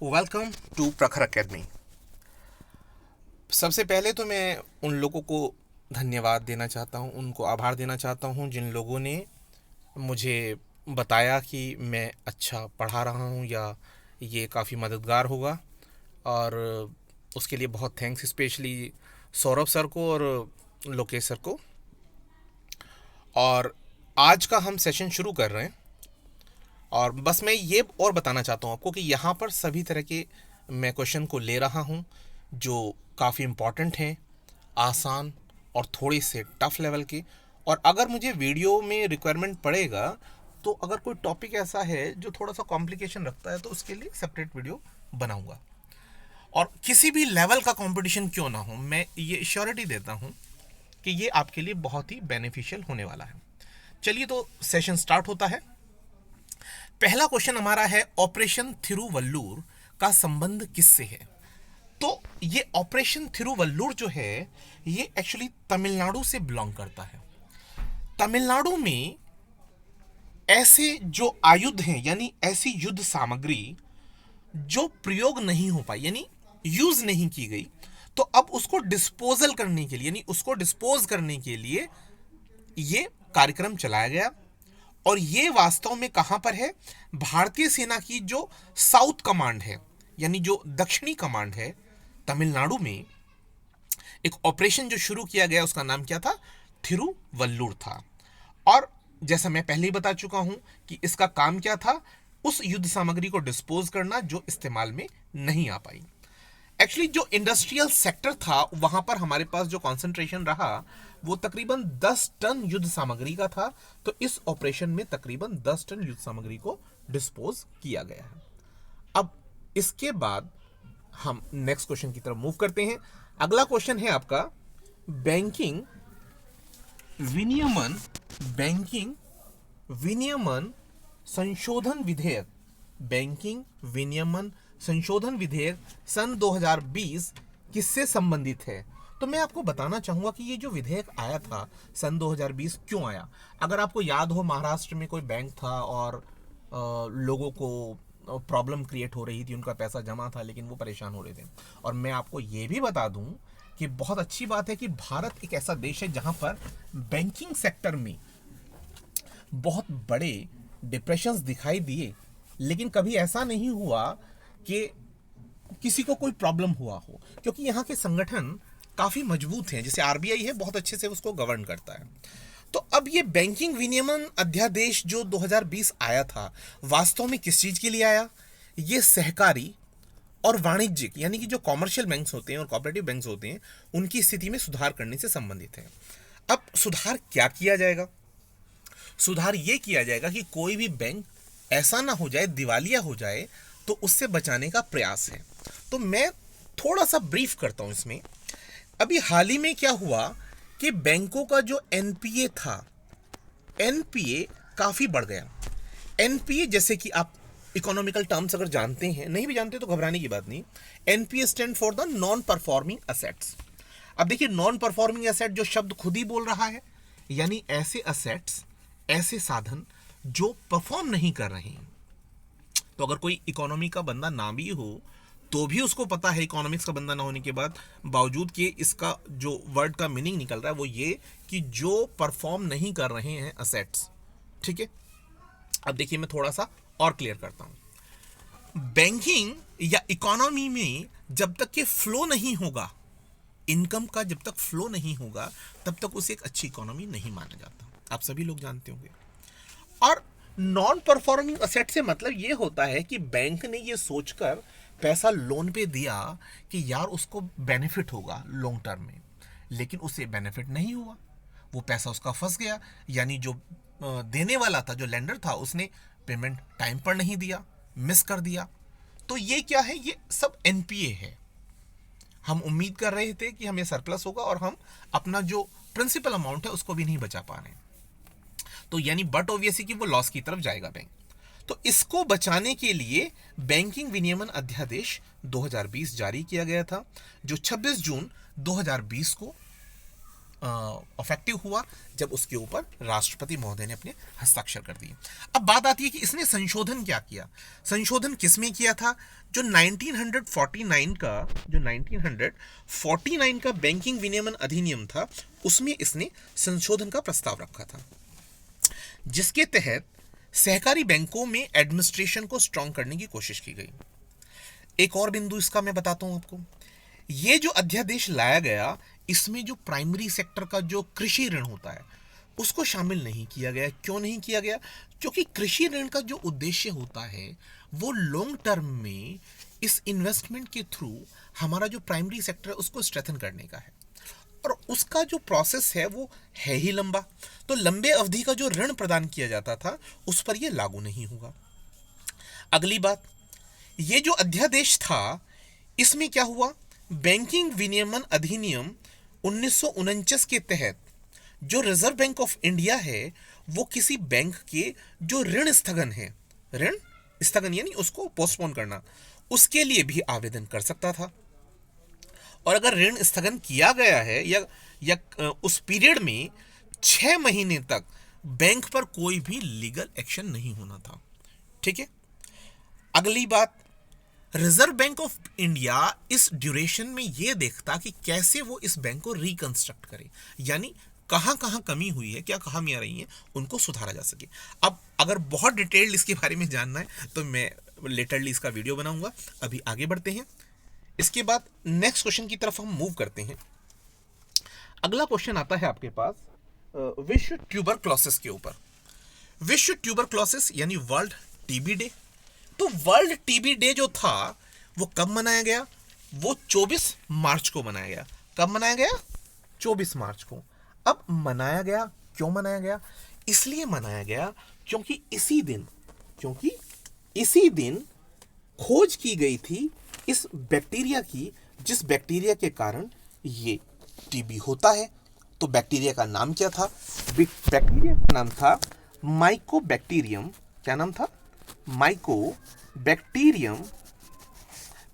Welcome to प्रखर academy. सबसे पहले तो मैं उन लोगों को धन्यवाद देना चाहता हूँ, उनको आभार देना चाहता हूँ जिन लोगों ने मुझे बताया कि मैं अच्छा पढ़ा रहा हूँ या ये काफ़ी मददगार होगा। और उसके लिए बहुत थैंक्स, स्पेशली सौरभ सर को और लोकेश सर को। और आज का हम सेशन शुरू कर रहे हैं। और बस मैं ये और बताना चाहता हूँ आपको कि यहाँ पर सभी तरह के मैं क्वेश्चन को ले रहा हूँ जो काफ़ी इम्पॉर्टेंट हैं, आसान और थोड़ी से टफ लेवल के। और अगर मुझे वीडियो में रिक्वायरमेंट पड़ेगा तो अगर कोई टॉपिक ऐसा है जो थोड़ा सा कॉम्प्लिकेशन रखता है तो उसके लिए सेपरेट वीडियो बनाऊंगा। और किसी भी लेवल का कंपटीशन क्यों ना हो, मैं ये श्योरिटी देता हूँ कि ये आपके लिए बहुत ही बेनिफिशियल होने वाला है। चलिए तो सेशन स्टार्ट होता है। पहला क्वेश्चन हमारा है, ऑपरेशन थिरुवल्लुर का संबंध किससे है? तो ये ऑपरेशन थिरुवल्लुर जो है ये एक्चुअली तमिलनाडु से बिलोंग करता है। तमिलनाडु में ऐसे जो आयुध हैं यानी ऐसी युद्ध सामग्री जो प्रयोग नहीं हो पाई यानी यूज नहीं की गई, तो अब उसको डिस्पोजल करने के लिए यानी उसको डिस्पोज करने के लिए ये कार्यक्रम चलाया गया। और ये वास्तव में कहां पर है? भारतीय सेना की जो साउथ कमांड है यानी जो दक्षिणी कमांड है तमिलनाडु में, एक ऑपरेशन जो शुरू किया गया उसका नाम क्या था? थिरुवल्लुर था। और जैसा मैं पहले ही बता चुका हूं कि इसका काम क्या था? उस युद्ध सामग्री को डिस्पोज करना जो इस्तेमाल में नहीं आ पाई। एक्चुअली जो इंडस्ट्रियल सेक्टर था वहां पर हमारे पास जो कंसंट्रेशन रहा वो तकरीबन 10 टन युद्ध सामग्री का था। तो इस ऑपरेशन में तकरीबन 10 टन युद्ध सामग्री को डिस्पोज किया गया है। अब इसके बाद हम नेक्स्ट क्वेश्चन की तरफ मूव करते हैं। अगला क्वेश्चन है आपका, बैंकिंग विनियमन बैंकिंग विनियमन संशोधन विधेयक बैंकिंग विनियमन संशोधन विधेयक सन 2020 किससे संबंधित है? तो मैं आपको बताना चाहूंगा कि ये जो विधेयक आया था सन 2020 क्यों आया। अगर आपको याद हो, महाराष्ट्र में कोई बैंक था और लोगों को प्रॉब्लम क्रिएट हो रही थी, उनका पैसा जमा था लेकिन वो परेशान हो रहे थे। और मैं आपको ये भी बता दूं कि बहुत अच्छी बात है कि भारत एक ऐसा देश है जहां पर बैंकिंग सेक्टर में बहुत बड़े डिप्रेशंस दिखाई दिए लेकिन कभी ऐसा नहीं हुआ कि किसी को कोई प्रॉब्लम हुआ हो, क्योंकि यहाँ के संगठन काफ़ी मजबूत हैं। जैसे आरबीआई है, बहुत अच्छे से उसको गवर्न करता है। तो अब ये बैंकिंग विनियमन अध्यादेश जो 2020 आया था, वास्तव में किस चीज़ के लिए आया? ये सहकारी और वाणिज्यिक यानी कि जो कॉमर्शियल बैंक्स होते हैं और कोऑपरेटिव बैंक्स होते हैं उनकी स्थिति में सुधार करने से संबंधित है। अब सुधार क्या किया जाएगा? सुधार ये किया जाएगा कि कोई भी बैंक ऐसा ना हो जाए, दिवालिया हो जाए, तो उससे बचाने का प्रयास है। तो मैं थोड़ा सा ब्रीफ करता हूं इसमें। अभी हाल ही में क्या हुआ कि बैंकों का जो एनपीए था, एनपीए काफी बढ़ गया। एनपीए जैसे कि आप इकोनॉमिकल टर्म्स अगर जानते हैं, नहीं भी जानते तो घबराने की बात नहीं। NPA stand for the non performing assets. अब देखिए, नॉन परफॉर्मिंग एसेट जो शब्द खुद ही बोल रहा है, यानी ऐसे असेट्स, ऐसे साधन जो परफॉर्म नहीं कर रहे हैं। तो अगर कोई इकोनॉमी का बंदा ना भी हो तो भी उसको पता है, इकोनॉमिक्स का बंदा ना होने के बाद बावजूद कि इसका जो वर्ड का मीनिंग निकल रहा है वो ये कि जो परफॉर्म नहीं कर रहे हैं असेट्स। ठीक है, अब देखिए मैं थोड़ा सा और क्लियर करता हूं। बैंकिंग या इकोनॉमी में जब तक के फ्लो नहीं होगा, इनकम का जब तक फ्लो नहीं होगा, तब तक उसे एक अच्छी इकोनॉमी नहीं माना जाता। आप सभी लोग जानते होंगे। और नॉन परफॉर्मिंग असेट से मतलब ये होता है कि बैंक ने ये सोचकर पैसा लोन पे दिया कि यार उसको बेनिफिट होगा लॉन्ग टर्म में, लेकिन उसे बेनिफिट नहीं हुआ, वो पैसा उसका फंस गया। यानी जो देने वाला था, जो लेंडर था, उसने पेमेंट टाइम पर नहीं दिया, मिस कर दिया। तो ये क्या है? ये सब एनपीए है। हम उम्मीद कर रहे थे कि हमें सरप्लस होगा और हम अपना जो प्रिंसिपल अमाउंट है उसको भी नहीं बचा पा रहे हैं। तो यानी बट ऑब्वियसली कि वो लॉस की तरफ जाएगा बैंक। तो इसको बचाने के लिए बैंकिंग विनियमन अध्यादेश 2020 जारी किया गया था, जो 26 जून 2020 को इफेक्टिव हुआ जब उसके ऊपर राष्ट्रपति महोदय ने अपने हस्ताक्षर कर दिए। अब बात आती है कि इसने संशोधन क्या किया। संशोधन किसमें किया था? जो 1949 का बैंकिंग विनियमन अधिनियम था, उसमें इसने संशोधन का प्रस्ताव रखा था, जिसके तहत सहकारी बैंकों में एडमिनिस्ट्रेशन को स्ट्रांग करने की कोशिश की गई। एक और बिंदु इसका मैं बताता हूं आपको। ये जो अध्यादेश लाया गया, इसमें जो प्राइमरी सेक्टर का जो कृषि ऋण होता है उसको शामिल नहीं किया गया। क्यों नहीं किया गया? क्योंकि कृषि ऋण का जो उद्देश्य होता है वो लॉन्ग टर्म में इस इन्वेस्टमेंट के थ्रू हमारा जो प्राइमरी सेक्टर है उसको स्ट्रेंथन करने का है, और उसका जो प्रोसेस है वो है ही लंबा। तो लंबे अवधि का जो ऋण प्रदान किया जाता था उस पर यह लागू नहीं होगा। अगली बात, ये जो अध्यादेश था इसमें क्या हुआ? बैंकिंग विनियमन अधिनियम 1949 के तहत जो रिजर्व बैंक ऑफ इंडिया है वो किसी बैंक के जो ऋण स्थगन है, ऋण स्थगन यानी उसको पोस्टपोन करना, उसके लिए भी आवेदन कर सकता था। और अगर ऋण स्थगन किया गया है या उस पीरियड में 6 महीने तक बैंक पर कोई भी लीगल एक्शन नहीं होना था। ठीक है। अगली बात, रिजर्व बैंक ऑफ इंडिया इस ड्यूरेशन में यह देखता कि कैसे वो इस बैंक को रिकंस्ट्रक्ट करे, यानी कहां कहां कमी हुई है, क्या खामियां रही हैं, उनको सुधारा जा सके। अब अगर बहुत डिटेल्ड इसके बारे में जानना है तो मैं लेटरली इसका वीडियो बनाऊंगा। अभी आगे बढ़ते हैं। इसके बाद नेक्स्ट क्वेश्चन की तरफ हम मूव करते हैं। अगला क्वेश्चन आता है आपके पास विश्व ट्यूबरक्लोसिस के ऊपर। विश्व ट्यूबरक्लोसिस यानी वर्ल्ड टीबी डे। तो वर्ल्ड टीबी डे जो था वो कब मनाया गया? वो 24 मार्च को मनाया गया। कब मनाया गया? 24 मार्च को। अब मनाया गया, क्यों मनाया गया? इसलिए मनाया गया क्योंकि इसी दिन खोज की गई थी इस बैक्टीरिया की, जिस बैक्टीरिया के कारण ये टीबी होता है। तो बैक्टीरिया का नाम क्या था? बैक्टीरिया का नाम था माइकोबैक्टीरियम। क्या नाम था? Mycobacterium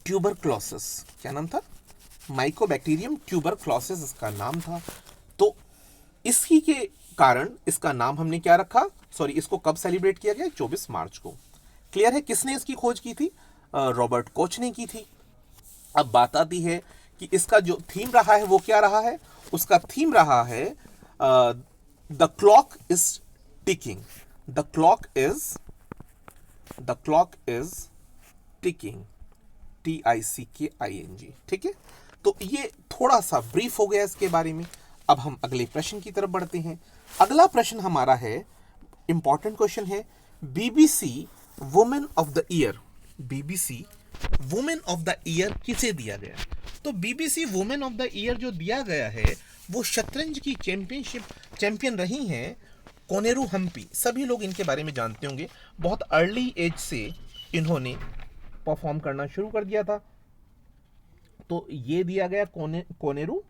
tuberculosis. क्या नाम था? माइकोबैक्टीरियम ट्यूबरक्लोसिस इसका नाम था। तो इसी के कारण इसका नाम हमने क्या रखा? इसको कब सेलिब्रेट किया गया? 24 मार्च को। क्लियर है? किसने इसकी खोज की थी? रॉबर्ट कोच ने की थी। अब बात आती है कि इसका जो थीम रहा है वो क्या रहा है? उसका थीम रहा है the clock is ticking. The clock is ticking, TICKING। ठीक है। तो ये थोड़ा सा ब्रीफ हो गया इसके बारे में। अब हम अगले प्रश्न की तरफ बढ़ते हैं। अगला प्रश्न हमारा है, इंपॉर्टेंट क्वेश्चन है, BBC women of the year. BBC women of the year किसे दिया गया? तो BBC women of the year जो दिया गया है वो शतरंज की चैंपियन रही हैं कोनेरू हम्पी। सभी लोग इनके बारे में जानते होंगे। बहुत अर्ली एज से इन्होंने परफॉर्म करना शुरू कर दिया था। तो ये दिया गया कोनेरू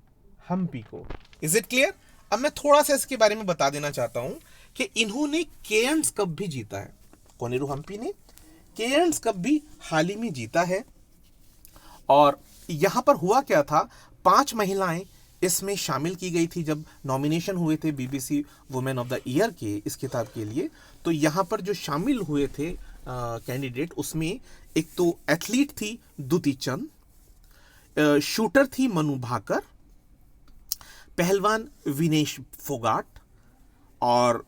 हम्पी को। Is it clear? अब मैं थोड़ा सा इसके बारे में बता देना चाहता हूं कि इन्होंने केयर्न्स कप भी जीता है। कोनेरू हम्पी ने केयर्न्स कप भी हाल ही में जीता है। और यहां पर हुआ क्या था, 5 महिलाएं इसमें शामिल की गई थी जब नॉमिनेशन हुए थे BBC women of the year के इस किताब के लिए। तो यहां पर जो शामिल हुए थे कैंडिडेट, उसमें एक तो एथलीट थी दुती चंद, शूटर थी मनु भाकर, पहलवान विनेश फोगाट, और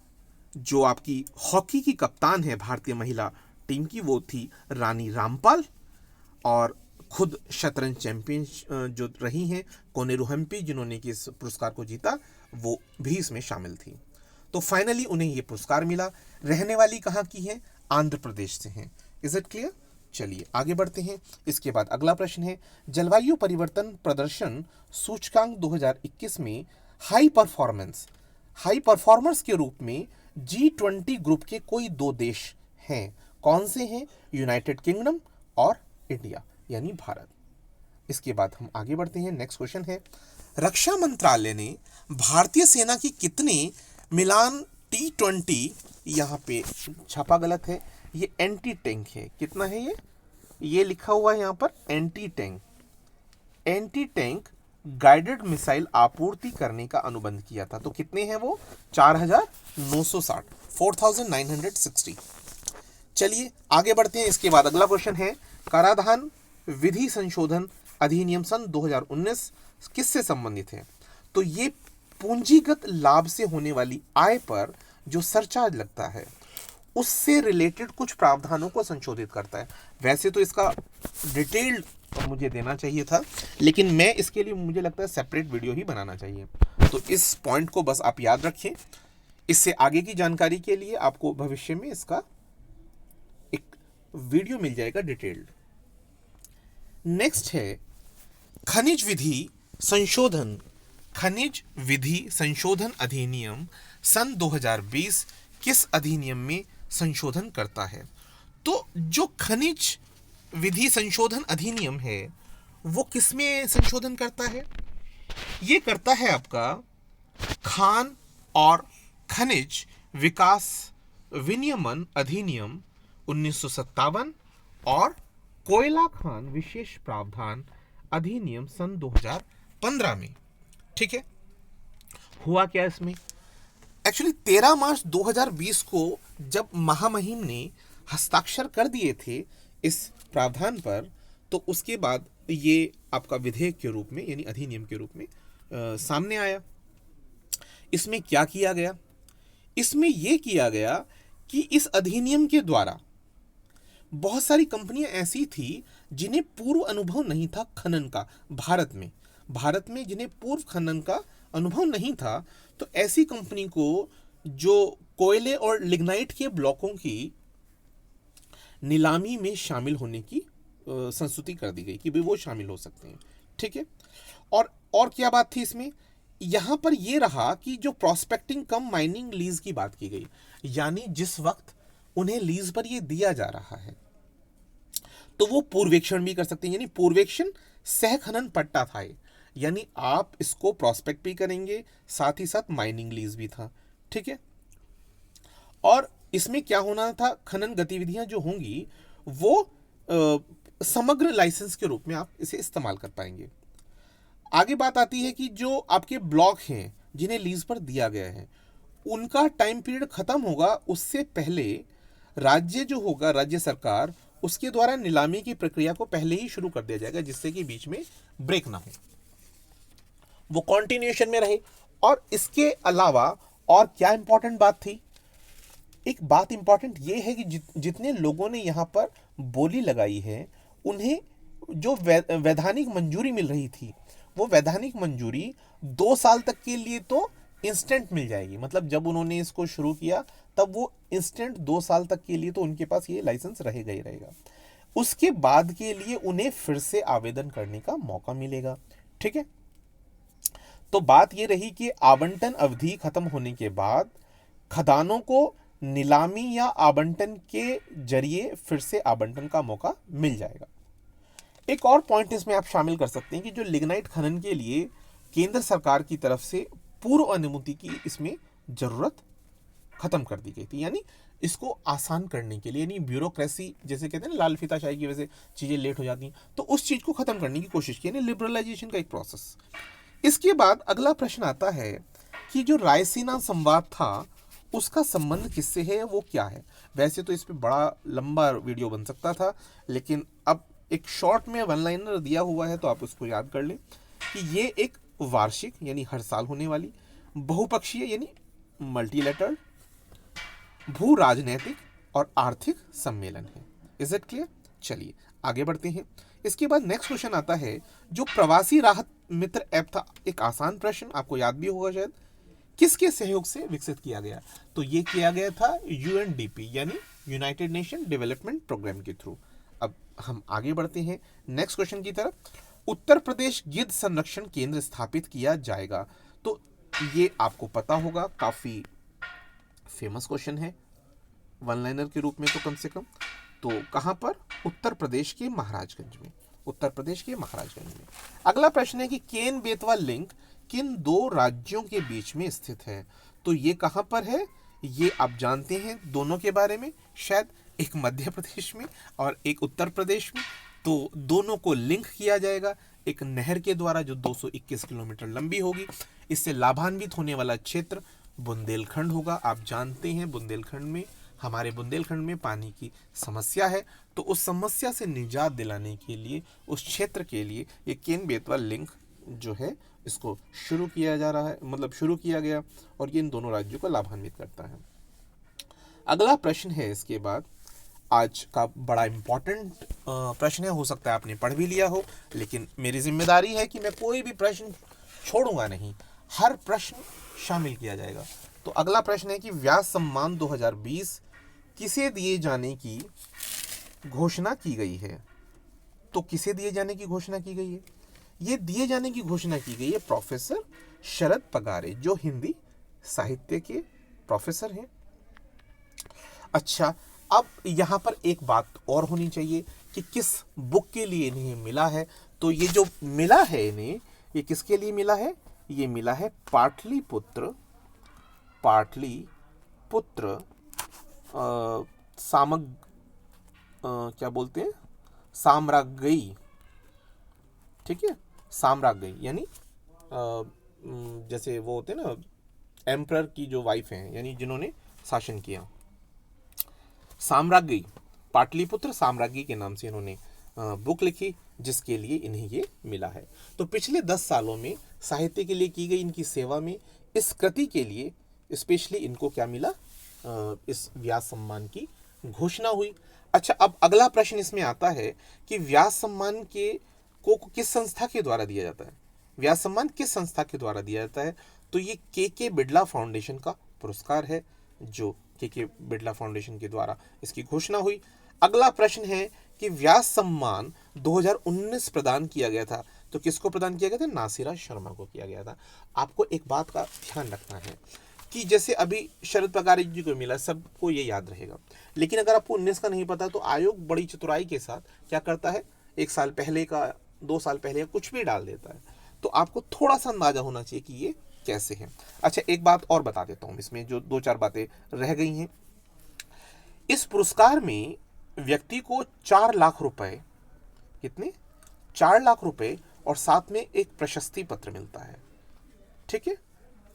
जो आपकी हॉकी की कप्तान है भारतीय महिला टीम की वो थी रानी रामपाल, और खुद शतरंज चैंपियन जो रही हैं कोनेरू हम्पी जिन्होंने कि इस पुरस्कार को जीता, वो भी इसमें शामिल थी। तो फाइनली उन्हें ये पुरस्कार मिला। रहने वाली कहाँ की है? आंध्र प्रदेश से हैं। Is it clear? चलिए आगे बढ़ते हैं। इसके बाद अगला प्रश्न है, जलवायु परिवर्तन प्रदर्शन सूचकांक 2021 में हाई परफॉर्मर्स के रूप में G20 ग्रुप के कोई 2 देश हैं। कौन से हैं? यूनाइटेड किंगडम और इंडिया यानी भारत। इसके बाद हम आगे बढ़ते हैं। नेक्स्ट क्वेश्चन है, रक्षा मंत्रालय ने भारतीय सेना की कितने मिलान T20, यहाँ पे छापा गलत है, ये एंटी टैंक है। कितना है ये लिखा हुआ है यहाँ पर एंटी टैंक गाइडेड मिसाइल आपूर्ति करने का अनुबंध किया था। तो कितने हैं वो? 4960, 4960। चलिए आगे बढ़ते हैं। इसके बाद अगला क्वेश्चन है, कराधान विधि संशोधन अधिनियम सन 2019 किससे संबंधित है? तो ये पूंजीगत लाभ से होने वाली आय पर जो सरचार्ज लगता है उससे रिलेटेड कुछ प्रावधानों को संशोधित करता है। वैसे तो इसका डिटेल्ड मुझे देना चाहिए था, लेकिन मैं इसके लिए मुझे लगता है सेपरेट वीडियो ही बनाना चाहिए। तो इस पॉइंट को बस आप याद रखें। इससे आगे की जानकारी के लिए आपको भविष्य में इसका एक वीडियो मिल जाएगा डिटेल्ड। नेक्स्ट है खनिज विधि संशोधन अधिनियम सन 2020 किस अधिनियम में संशोधन करता है? तो जो खनिज विधि संशोधन अधिनियम है वो किस में संशोधन करता है? ये करता है आपका खान और खनिज विकास विनियमन अधिनियम 1957 और कोयला खान विशेष प्रावधान अधिनियम सन 2015 में। ठीक है, हुआ क्या इसमें? एक्चुअली 13 मार्च 2020 को जब महामहिम ने हस्ताक्षर कर दिए थे इस प्रावधान पर, तो उसके बाद ये आपका विधेयक के रूप में यानी अधिनियम के रूप में सामने आया। इसमें क्या किया गया? इसमें यह किया गया कि इस अधिनियम के द्वारा बहुत सारी कंपनियां ऐसी थी जिन्हें पूर्व अनुभव नहीं था खनन का। भारत में जिन्हें पूर्व खनन का अनुभव नहीं था, तो ऐसी कंपनी को जो कोयले और लिग्नाइट के ब्लॉकों की नीलामी में शामिल होने की संस्तुति कर दी गई कि वो शामिल हो सकते हैं। ठीक है, और क्या बात थी इसमें? यहां पर यह रहा कि जो प्रोस्पेक्टिंग कम माइनिंग लीज की बात की गई, यानी जिस वक्त उन्हें लीज पर यह दिया जा रहा है तो वो पूर्वेक्षण भी कर सकते हैं, यानी पूर्वेक्षण सह खनन पट्टा था ये, यानी आप इसको प्रोस्पेक्ट भी करेंगे, साथ ही साथ माइनिंग लीज भी था। ठीक है, और इसमें क्या होना था, खनन गतिविधियां जो होंगी वो समग्र लाइसेंस के रूप में आप इसे इस्तेमाल कर पाएंगे। आगे बात आती है कि जो आपके ब्लॉक हैं जिन्हें लीज पर दिया गया है उनका टाइम पीरियड खत्म होगा, उससे पहले राज्य जो होगा, राज्य सरकार, उसके द्वारा नीलामी की प्रक्रिया को पहले ही शुरू कर दिया जाएगा, जिससे कि बीच में ब्रेक ना हो, वो कंटिन्यूएशन में रहे। और इसके अलावा और क्या इंपॉर्टेंट बात थी? एक बात इंपॉर्टेंट ये है कि जितने लोगों ने यहां पर बोली लगाई है उन्हें जो वैधानिक मंजूरी मिल रही थी, वो वैधानिक मंजूरी 2 साल तक के लिए तो इंस्टेंट मिल जाएगी। मतलब जब उन्होंने इसको शुरू किया तब वो इंस्टेंट 2 साल तक के लिए तो उनके पास ये लाइसेंस रहेगा ही रहेगा। उसके बाद के लिए उन्हें फिर से आवेदन करने का मौका मिलेगा। ठीक है, तो बात ये रही कि आवंटन अवधि खत्म होने के बाद खदानों को नीलामी या आवंटन के जरिए फिर से आवंटन का मौका मिल जाएगा। एक और पॉइंट इसमें आप शामिल कर सकते हैं कि जो लिग्नाइट खनन के लिए केंद्र सरकार की तरफ से पूर्व अनुमति की इसमें जरूरत खत्म कर दी गई थी, यानी इसको आसान करने के लिए, यानी ब्यूरोक्रेसी जैसे कहते हैं ना, लाल फीताशाही की वजह से चीजें लेट हो जाती हैं, तो उस चीज को खत्म करने की कोशिश की, यानी लिबरलाइजेशन का एक प्रोसेस। इसके बाद अगला प्रश्न आता है कि जो रायसीना संवाद था उसका संबंध किससे है, वो क्या है? वैसे तो इस पे बड़ा लंबा वीडियो बन सकता था, लेकिन अब एक शॉर्ट में वन लाइनर दिया हुआ है तो आप उसको याद कर लें कि ये एक वार्षिक यानी हर साल होने वाली बहुपक्षीय यानी मल्टीलेटरल भू राजनैतिक और आर्थिक सम्मेलन है। Is it clear? चलिए आगे बढ़ते हैं। इसके बाद नेक्स्ट क्वेश्चन आता है, जो प्रवासी राहत मित्र ऐप था, एक आसान प्रश्न, आपको याद भी होगा शायद, किसके सहयोग से विकसित किया गया? तो ये किया गया था यूएनडीपी यानी यूनाइटेड नेशन डेवलपमेंट प्रोग्राम के थ्रू। अब हम आगे बढ़ते हैं नेक्स्ट क्वेश्चन की तरफ। उत्तर प्रदेश गिद्ध संरक्षण केंद्र स्थापित किया जाएगा। तो ये आपको पता होगा, काफी फेमस क्वेश्चन है वन लाइनर के रूप में तो कम से कम। तो कहां पर? उत्तर प्रदेश के महाराजगंज में, उत्तर प्रदेश के महाराजगंज में। अगला प्रश्न है कि केन बेतवा लिंक किन 2 राज्यों के बीच में स्थित है? तो ये कहां पर है? ये आप जानते हैं दोनों के बारे में, शायद एक मध्य प्रदेश में और एक उत्तर प्रदेश में। तो दोनों को लिंक किया जाएगा, एक नहर के द्वारा जो 221 किलोमीटर लंबी होगी। इससे लाभान्वित होने वाला क्षेत्र बुंदेलखंड होगा। आप जानते हैं हमारे बुंदेलखंड में पानी की समस्या है, तो उस समस्या से निजात दिलाने के लिए उस क्षेत्र के लिए ये केन बेतवा लिंक जो है इसको शुरू किया जा रहा है, मतलब शुरू किया गया, और ये इन दोनों राज्यों को लाभान्वित करता है। अगला प्रश्न है इसके बाद, आज का बड़ा इंपॉर्टेंट प्रश्न है, हो सकता है आपने पढ़ भी लिया हो, लेकिन मेरी जिम्मेदारी है कि मैं कोई भी प्रश्न छोड़ूंगा नहीं, हर प्रश्न शामिल किया जाएगा। तो अगला प्रश्न है कि व्यास सम्मान 2020 किसे दिए जाने की घोषणा की गई है? तो किसे दिए जाने की घोषणा की गई है? ये दिए जाने की घोषणा की गई है प्रोफेसर शरद पगारे, जो हिंदी साहित्य के प्रोफेसर हैं। अच्छा, अब यहाँ पर एक बात और होनी चाहिए कि किस बुक के लिए इन्हें मिला है। तो ये जो मिला है इन्हें, ये किसके लिए मिला है? ये मिला है पाटलिपुत्र क्या बोलते हैं, साम्राज्ञी, ठीक है, साम्राज्ञी यानी जैसे वो होते हैं ना एम्परर की जो वाइफ हैं, यानी जिन्होंने शासन किया, साम्राज्ञी, पाटलिपुत्र साम्राज्ञी के नाम से इन्होंने बुक लिखी, जिसके लिए इन्हें ये मिला है। तो पिछले 10 सालों में साहित्य के लिए की गई इनकी सेवा में इस कृति के लिए स्पेशली इनको क्या मिला? इस व्यास सम्मान की घोषणा हुई। अच्छा, अब अगला प्रश्न इसमें आता है कि व्यास सम्मान को किस संस्था के द्वारा दिया जाता है? व्यास सम्मान किस संस्था के द्वारा दिया जाता है? तो ये के बिड़ला फाउंडेशन का पुरस्कार है, जो के बिड़ला फाउंडेशन के द्वारा इसकी घोषणा हुई। अगला प्रश्न है कि व्यास सम्मान 2019 प्रदान किया गया था, तो किसको प्रदान किया गया था? नासिरा शर्मा को किया गया था। आपको एक बात का ध्यान रखना है कि जैसे अभी शरद पगारे जी को मिला, सबको ये याद रहेगा, लेकिन अगर आपको 19 का नहीं पता तो आयोग बड़ी चतुराई के साथ क्या करता है, 1 साल पहले का, 2 साल पहले का कुछ भी डाल देता है। तो आपको थोड़ा सा अंदाजा होना चाहिए कि ये कैसे है। अच्छा, एक बात और बता देता हूं, इसमें जो 2-4 बातें रह गई हैं। इस पुरस्कार में व्यक्ति को 4 लाख रुपए, कितने? 4 लाख रुपए, और साथ में एक प्रशस्ति पत्र मिलता है, ठीक है,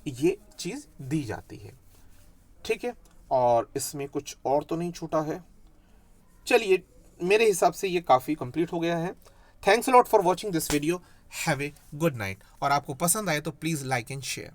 ये चीज दी जाती है, ठीक है, और इसमें कुछ और तो नहीं छूटा है। चलिए, मेरे हिसाब से ये काफी कंप्लीट हो गया है। Thanks a lot for watching this video. Have a good night. और आपको पसंद आए तो प्लीज लाइक एंड शेयर।